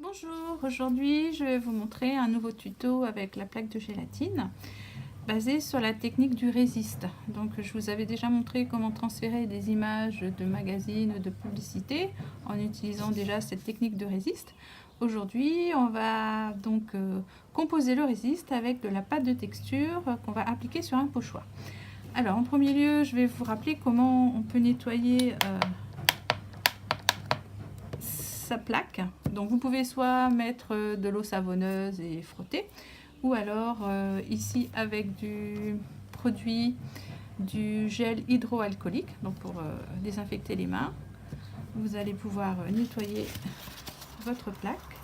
Bonjour, aujourd'hui je vais vous montrer un nouveau tuto avec la plaque de gélatine basé sur la technique du résiste. Donc je vous avais déjà montré comment transférer des images de magazines, de publicité en utilisant déjà cette technique de résiste. Aujourd'hui on va donc composer le résiste avec de la pâte de texture qu'on va appliquer sur un pochoir. Alors en premier lieu je vais vous rappeler comment on peut nettoyer sa plaque. Donc vous pouvez soit mettre de l'eau savonneuse et frotter, ou alors ici avec du produit, du gel hydroalcoolique, donc pour désinfecter les mains, vous allez pouvoir nettoyer votre plaque,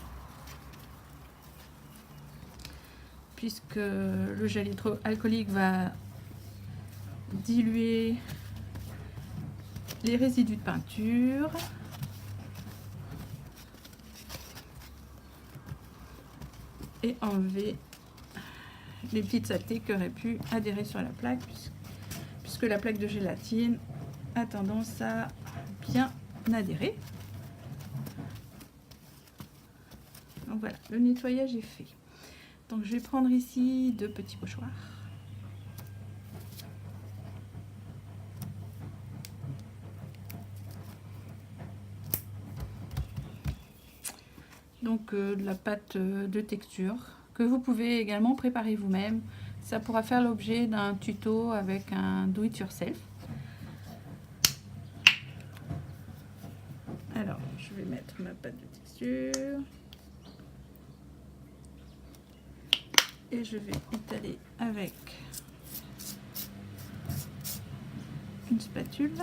puisque le gel hydroalcoolique va diluer les résidus de peinture et enlever les petites saletés qui auraient pu adhérer sur la plaque, puisque la plaque de gélatine a tendance à bien adhérer. Donc voilà, le nettoyage est fait. Donc je vais prendre ici 2 petits pochoirs. Donc de la pâte de texture que vous pouvez également préparer vous-même. Ça pourra faire l'objet d'un tuto avec un do it yourself. Alors je vais mettre ma pâte de texture et je vais étaler avec une spatule.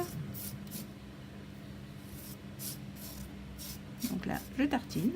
Donc là je tartine.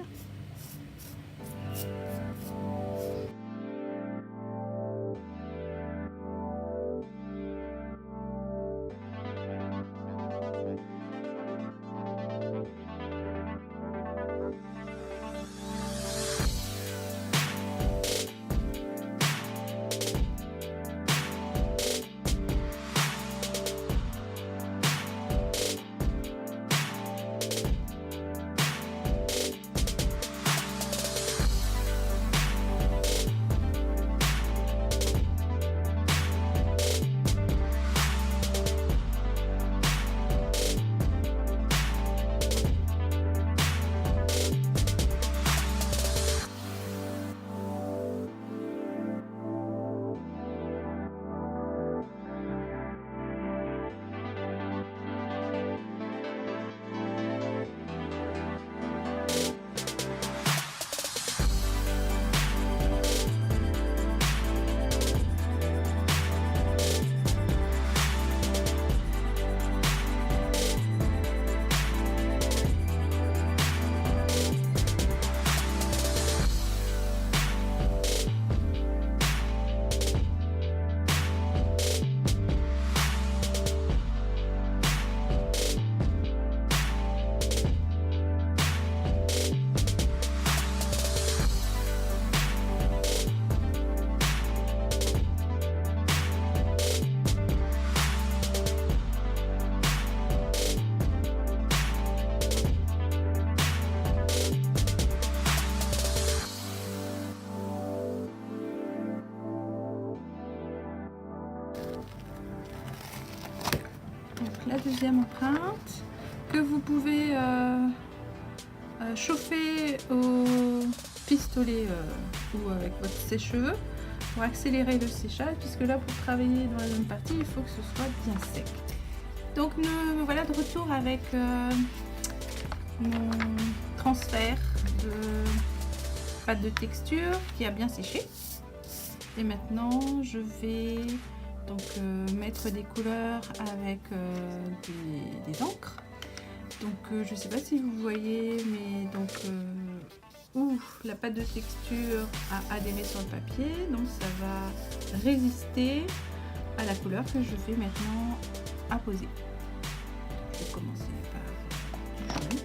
La deuxième empreinte que vous pouvez chauffer au pistolet ou avec votre sèche-cheveux pour accélérer le séchage, puisque là pour travailler dans la même partie il faut que ce soit bien sec. Donc me voilà de retour avec mon transfert de pâte de texture qui a bien séché, et maintenant je vais donc mettre des couleurs avec des encres. Donc je ne sais pas si vous voyez, mais donc où la pâte de texture a adhéré sur le papier, donc ça va résister à la couleur que je vais maintenant apposer. Je vais commencer par le jaune.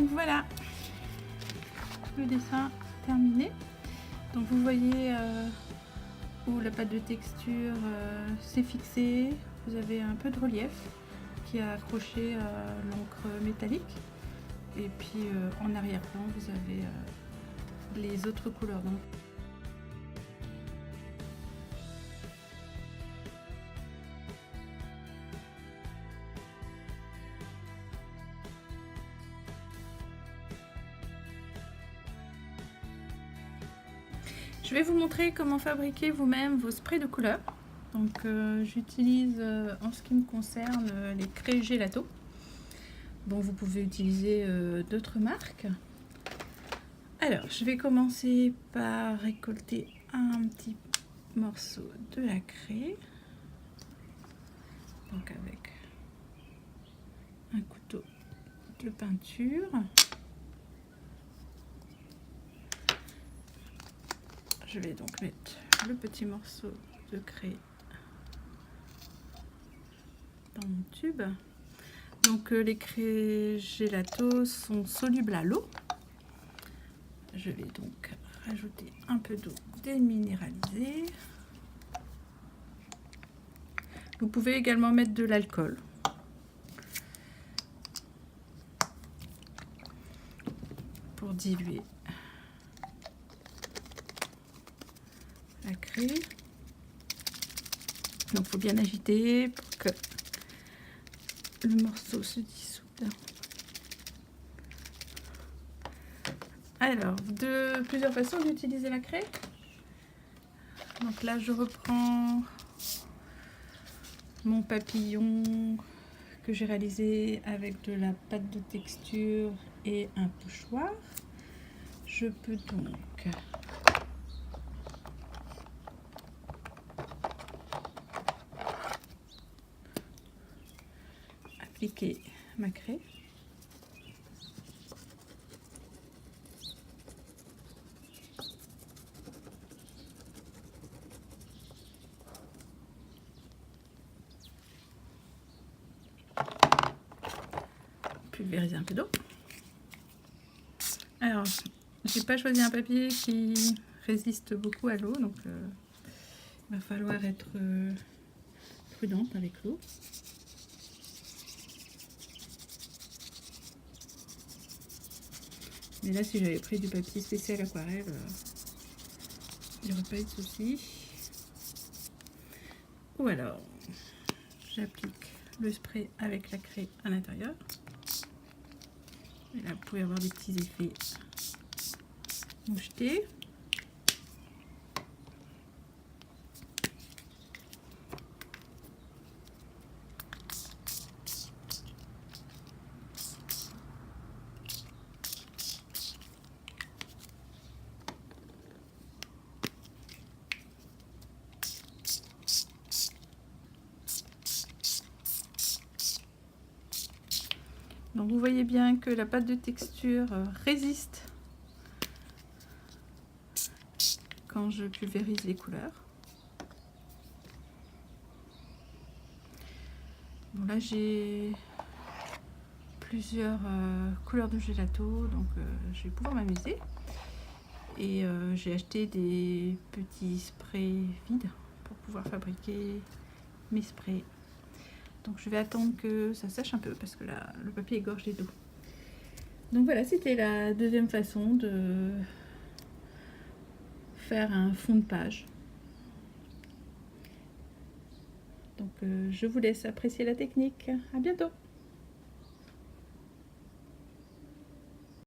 Donc voilà, le dessin terminé. Donc vous voyez où la pâte de texture s'est fixée. Vous avez un peu de relief qui a accroché l'encre métallique. Et puis en arrière-plan, vous avez les autres couleurs. Donc, je vais vous montrer comment fabriquer vous-même vos sprays de couleurs. Donc j'utilise en ce qui me concerne les craies Gelato. Bon, vous pouvez utiliser d'autres marques. Alors, je vais commencer par récolter un petit morceau de la craie. Donc avec un couteau de peinture. Je vais donc mettre le petit morceau de craie dans mon tube. Donc les craies Gelato sont solubles à l'eau. Je vais donc rajouter un peu d'eau déminéralisée. Vous pouvez également mettre de l'alcool. Pour diluer la craie. Donc il faut bien agiter pour que le morceau se dissoude. Alors, plusieurs façons d'utiliser la craie. Donc là, je reprends mon papillon que j'ai réalisé avec de la pâte de texture et un pochoir. Je peux donc appliquer ma craie. Pulvériser un peu d'eau. Alors, j'ai pas choisi un papier qui résiste beaucoup à l'eau, donc il va falloir être prudente avec l'eau. Mais là, si j'avais pris du papier spécial aquarelle, il n'y aurait pas eu de souci. Ou alors, j'applique le spray avec la craie à l'intérieur. Et là, vous pouvez avoir des petits effets mouchetés. Donc vous voyez bien que la pâte de texture résiste quand je pulvérise les couleurs. Bon, là j'ai plusieurs couleurs de gelato, donc je vais pouvoir m'amuser. Et j'ai acheté des petits sprays vides pour pouvoir fabriquer mes sprays. Donc je vais attendre que ça sèche un peu parce que là le papier est gorgé d'eau. Donc voilà, c'était la deuxième façon de faire un fond de page. Donc je vous laisse apprécier la technique. À bientôt.